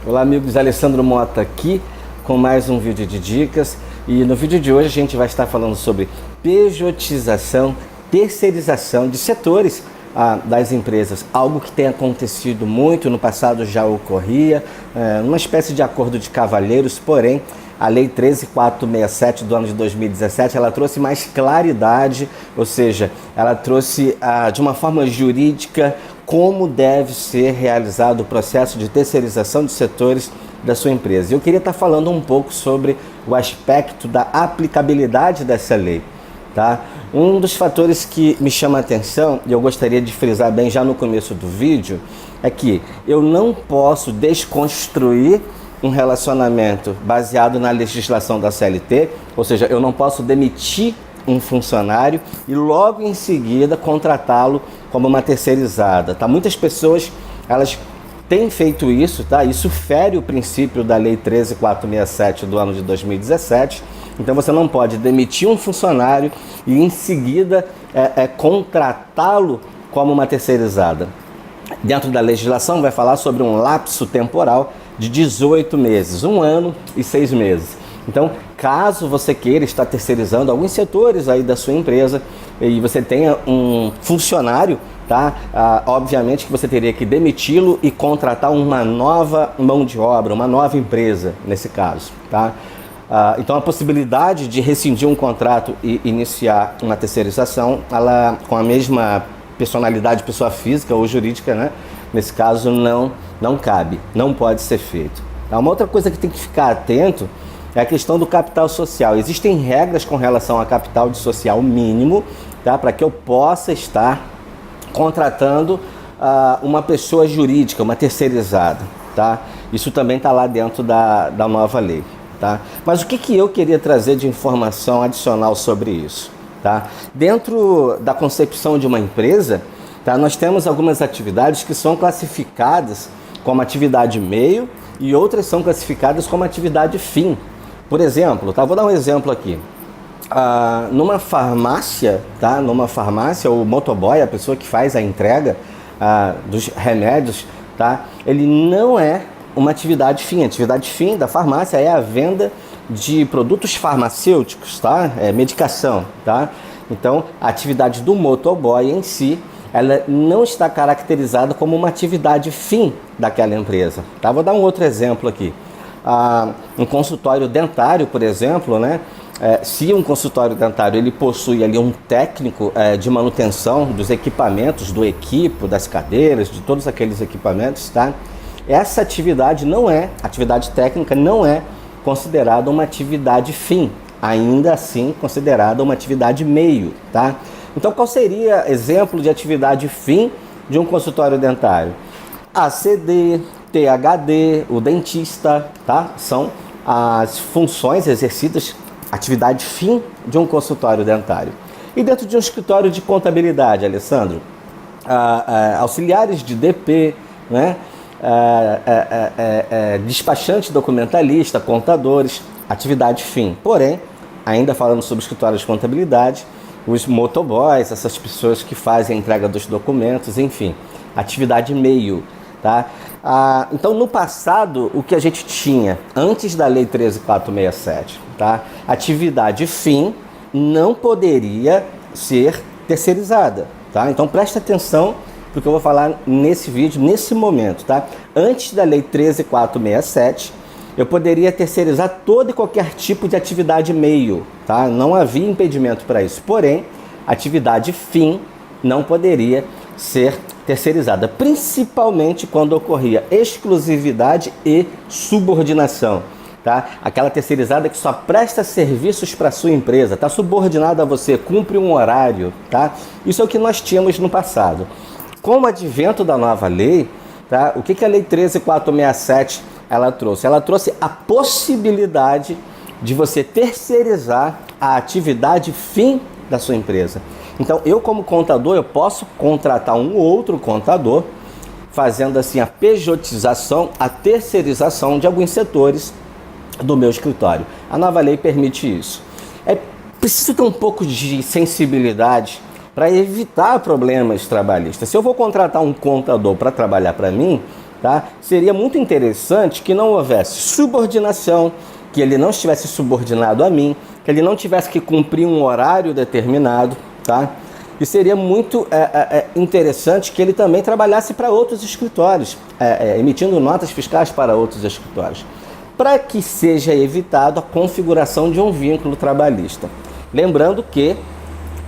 Olá amigos, Alessandro Mota aqui com mais um vídeo de dicas, e no vídeo de hoje a gente vai estar falando sobre pejotização, terceirização de setores das empresas, algo que tem acontecido muito, no passado já ocorria, uma espécie de acordo de cavalheiros, porém a Lei 13.467 do ano de 2017, ela trouxe mais claridade, ou seja, ela trouxe de uma forma jurídica como deve ser realizado o processo de terceirização de setores da sua empresa. Eu queria estar falando um pouco sobre o aspecto da aplicabilidade dessa lei. Tá? Um dos fatores que me chama a atenção, e eu gostaria de frisar bem já no começo do vídeo, é que eu não posso desconstruir um relacionamento baseado na legislação da CLT, ou seja, eu não posso demitir um funcionário e logo em seguida contratá-lo como uma terceirizada. Tá? Muitas pessoas elas têm feito isso, tá? Isso fere o princípio da Lei 13.467 do ano de 2017. Então você não pode demitir um funcionário e em seguida contratá-lo como uma terceirizada. Dentro da legislação vai falar sobre um lapso temporal de 18 meses, 1 ano e 6 meses. Então, caso você queira estar terceirizando alguns setores aí da sua empresa e você tenha um funcionário, tá? Obviamente que você teria que demiti-lo e contratar uma nova mão de obra, uma nova empresa nesse caso, tá? Então a possibilidade de rescindir um contrato e iniciar uma terceirização, ela com a mesma personalidade, pessoa física ou jurídica, né? Nesse caso não cabe, não pode ser feito. Uma outra coisa que tem que ficar atento é a questão do capital social. Existem regras com relação a capital de social mínimo, tá? Para que eu possa estar contratando uma pessoa jurídica, uma terceirizada, tá? Isso também está lá dentro da nova lei, tá? Mas o que eu queria trazer de informação adicional sobre isso, tá? Dentro da concepção de uma empresa, tá? Nós temos algumas atividades que são classificadas como atividade meio e outras são classificadas como atividade fim. Por exemplo, tá? Vou dar um exemplo aqui. Numa farmácia, tá? Numa farmácia, o motoboy, a pessoa que faz a entrega dos remédios, tá? Ele não é uma atividade fim. A atividade fim da farmácia é a venda de produtos farmacêuticos, tá? É medicação, tá? Então, a atividade do motoboy em si, ela não está caracterizada como uma atividade fim daquela empresa, tá? Vou dar um outro exemplo aqui. Um consultório dentário, por exemplo, né? Se um consultório dentário ele possui ali um técnico de manutenção dos equipamentos, do equipo, das cadeiras, de todos aqueles equipamentos, tá? Essa atividade atividade técnica não é considerada uma atividade fim, ainda assim considerada uma atividade meio, tá? Então qual seria exemplo de atividade fim de um consultório dentário? ACD, THD, o dentista, tá? São as funções exercidas, atividade fim de um consultório dentário. E dentro de um escritório de contabilidade, Alessandro, auxiliares de DP, né? Despachante documentalista, contadores, atividade fim. Porém, ainda falando sobre escritório de contabilidade, os motoboys, essas pessoas que fazem a entrega dos documentos, enfim, atividade meio, tá? Então, no passado, o que a gente tinha antes da Lei 13.467, tá? Atividade fim não poderia ser terceirizada, tá? Então, presta atenção porque eu vou falar nesse vídeo, nesse momento, tá? Antes da Lei 13.467, eu poderia terceirizar todo e qualquer tipo de atividade meio, tá? Não havia impedimento para isso. Porém, atividade fim não poderia ser terceirizada, principalmente quando ocorria exclusividade e subordinação, tá? Aquela terceirizada que só presta serviços para sua empresa, tá subordinada a você, cumpre um horário, tá? Isso é o que nós tínhamos no passado. Com o advento da nova lei, tá? O que a Lei 13.467 ela trouxe? Ela trouxe a possibilidade de você terceirizar a atividade fim da sua empresa. Então, eu como contador, eu posso contratar um outro contador, fazendo assim a pejotização, a terceirização de alguns setores do meu escritório. A nova lei permite isso. É preciso ter um pouco de sensibilidade para evitar problemas trabalhistas. Se eu vou contratar um contador para trabalhar para mim, tá? Seria muito interessante que não houvesse subordinação, que ele não estivesse subordinado a mim, que ele não tivesse que cumprir um horário determinado, tá? E seria muito interessante que ele também trabalhasse para outros escritórios, emitindo notas fiscais para outros escritórios, para que seja evitado a configuração de um vínculo trabalhista. Lembrando que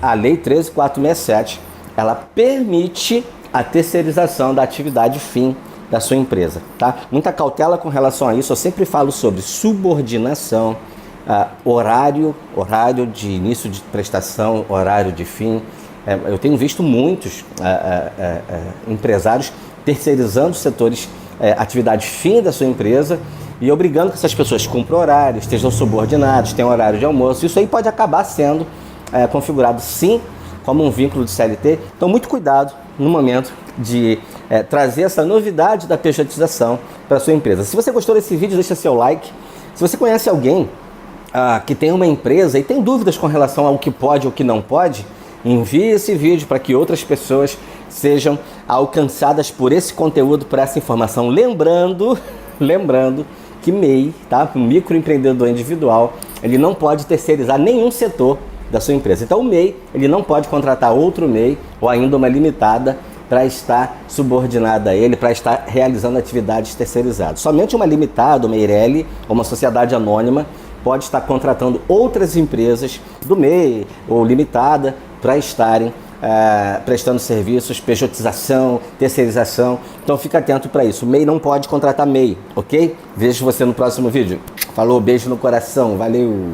a Lei 13.467, ela permite a terceirização da atividade fim da sua empresa, tá? Muita cautela com relação a isso. Eu sempre falo sobre subordinação, horário de início de prestação, horário de fim. Eu tenho visto muitos empresários terceirizando setores, atividade fim da sua empresa, e obrigando que essas pessoas cumpram horários, estejam subordinados, tenham horário de almoço. Isso aí pode acabar sendo configurado, sim, como um vínculo de CLT. Então, muito cuidado no momento de trazer essa novidade da pejotização para a sua empresa. Se você gostou desse vídeo, deixa seu like. Se você conhece alguém que tem uma empresa e tem dúvidas com relação ao que pode ou o que não pode, envie esse vídeo para que outras pessoas sejam alcançadas por esse conteúdo, por essa informação. Lembrando que MEI, tá? Um microempreendedor individual, ele não pode terceirizar nenhum setor da sua empresa. Então o MEI, ele não pode contratar outro MEI ou ainda uma limitada para estar subordinada a ele, para estar realizando atividades terceirizadas. Somente uma limitada, uma EIRELI ou uma sociedade anônima pode estar contratando outras empresas do MEI ou limitada para estarem prestando serviços, pejotização, terceirização. Então fica atento para isso. O MEI não pode contratar MEI, ok? Vejo você no próximo vídeo. Falou, beijo no coração, valeu!